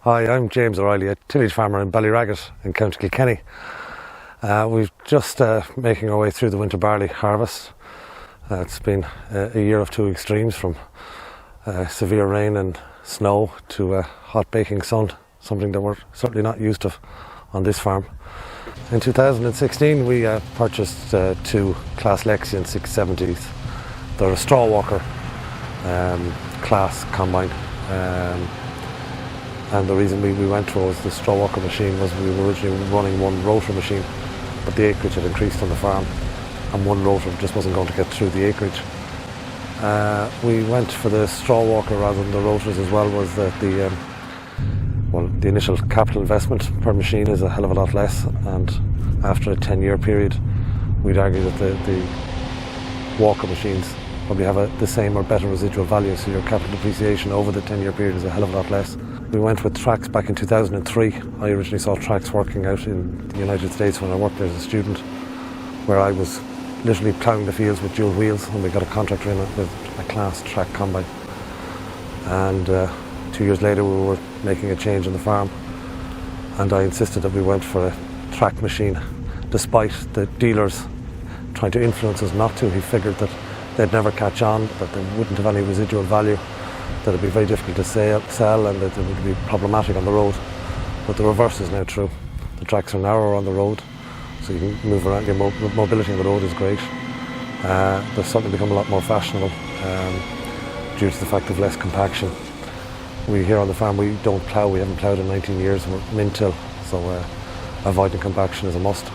Hi, I'm James O'Reilly, a tillage farmer in Ballyragget in County Kilkenny. We've just making our way through the winter barley harvest. It's been a year of two extremes, from severe rain and snow to hot baking sun, something that we're certainly not used to on this farm. In 2016 we purchased two Class Lexion 670s. They're a straw walker class combine. And the reason we went towards the straw walker machine was we were originally running one rotary machine, but the acreage had increased on the farm and one rotor just wasn't going to get through the acreage. We went for the straw walker rather than the rotors as well. Was that the initial capital investment per machine is a hell of a lot less, and after a 10-year period we'd argue that the walker machines probably have the same or better residual value, so your capital depreciation over the 10-year period is a hell of a lot less. We went with tracks back in 2003. I originally saw tracks working out in the United States when I worked there as a student, where I was literally ploughing the fields with dual wheels, and we got a contractor in with a class track combine. And 2 years later we were making a change on the farm, and I insisted that we went for a track machine, despite the dealers trying to influence us not to. He figured that they'd never catch on, that they wouldn't have any residual value, that it'd be very difficult to sell, and that it would be problematic on the road. But the reverse is now true. The tracks are narrower on the road, so you can move around. Your mobility on the road is great. They've certainly become a lot more fashionable due to the fact of less compaction. We here on the farm, we don't plough. We haven't ploughed in 19 years. We're min-till, so avoiding compaction is a must.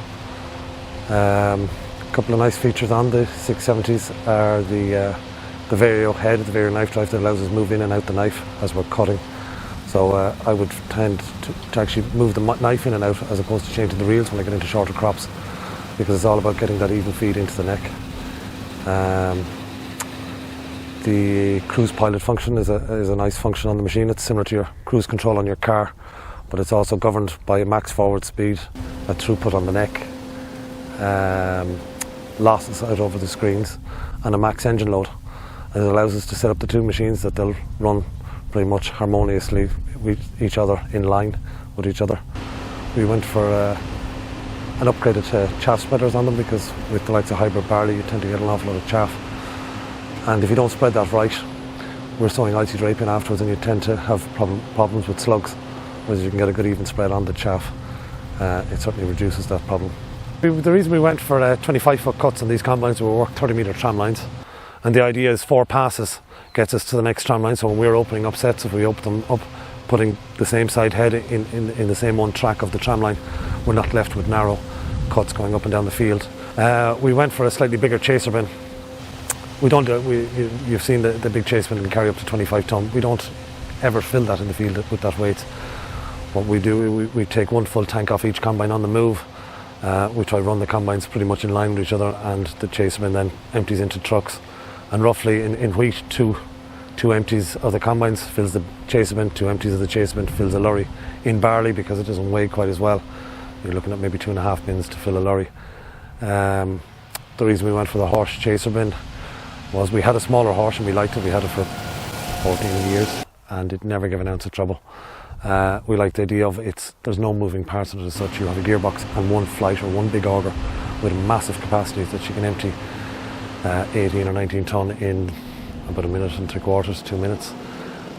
A couple of nice features on the 670s are the Vario head, the Vario knife drive that allows us to move in and out the knife as we're cutting. So I would tend to actually move the knife in and out as opposed to changing the reels when I get into shorter crops, because it's all about getting that even feed into the neck. The cruise pilot function is a nice function on the machine. It's similar to your cruise control on your car, but it's also governed by a max forward speed, a throughput on the neck, losses out over the screens, and a max engine load. And it allows us to set up the two machines that they'll run pretty much harmoniously with each other, in line with each other. We went for an upgraded chaff spreaders on them, because with the likes of hybrid barley you tend to get an awful lot of chaff, and if you don't spread that right, we're sowing icy drape in afterwards and you tend to have problems with slugs. Whereas you can get a good even spread on the chaff, it certainly reduces that problem. The reason we went for 25-foot cuts on these combines, we work 30-metre tram lines, and the idea is 4 passes gets us to the next tram line. So when we're opening up sets, if we open them up, putting the same side head in the same one track of the tram line, we're not left with narrow cuts going up and down the field. We went for a slightly bigger chaser bin. We don't you've seen the big chaser bin can carry up to 25 tonne. We don't ever fill that in the field with that weight. What we do, we take one full tank off each combine on the move. We try to run the combines pretty much in line with each other, and the chaser bin then empties into trucks. And roughly in wheat, two empties of the combines fills the chaser bin, 2 empties of the chaser bin fills a lorry. In barley, because it doesn't weigh quite as well, you're looking at maybe 2.5 bins to fill a lorry. The reason we went for the horse chaser bin was we had a smaller horse and we liked it. We had it for 14 years and it never gave an ounce of trouble. We like the idea of there's no moving parts in it as such. You have a gearbox and one flight or one big auger with massive capacity that you can empty 18 or 19 tonne in about 1.75 minutes, 2 minutes.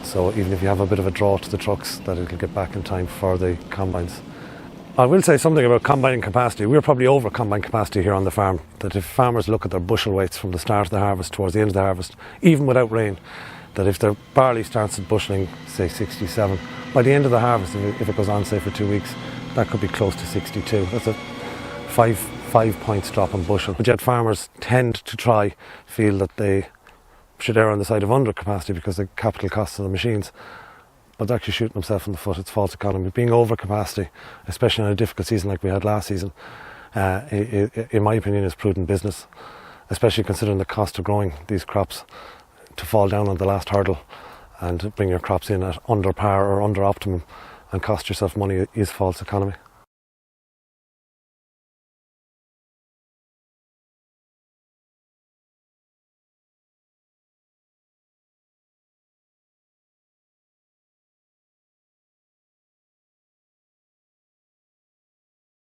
So even if you have a bit of a draw to the trucks, that it'll get back in time for the combines. I will say something about combining capacity. We're probably over combine capacity here on the farm. That if farmers look at their bushel weights from the start of the harvest towards the end of the harvest, even without rain, that if their barley starts at busheling, say 67, by the end of the harvest, if it goes on say for 2 weeks, that could be close to 62. That's a 5 points drop on bushel. But yet farmers tend to feel that they should err on the side of under capacity because of the capital costs of the machines. But they're actually shooting themselves in the foot. It's false economy. Being over capacity, especially in a difficult season like we had last season, in my opinion is prudent business, especially considering the cost of growing these crops. To fall down on the last hurdle and bring your crops in at under par or under optimum and cost yourself money is false economy.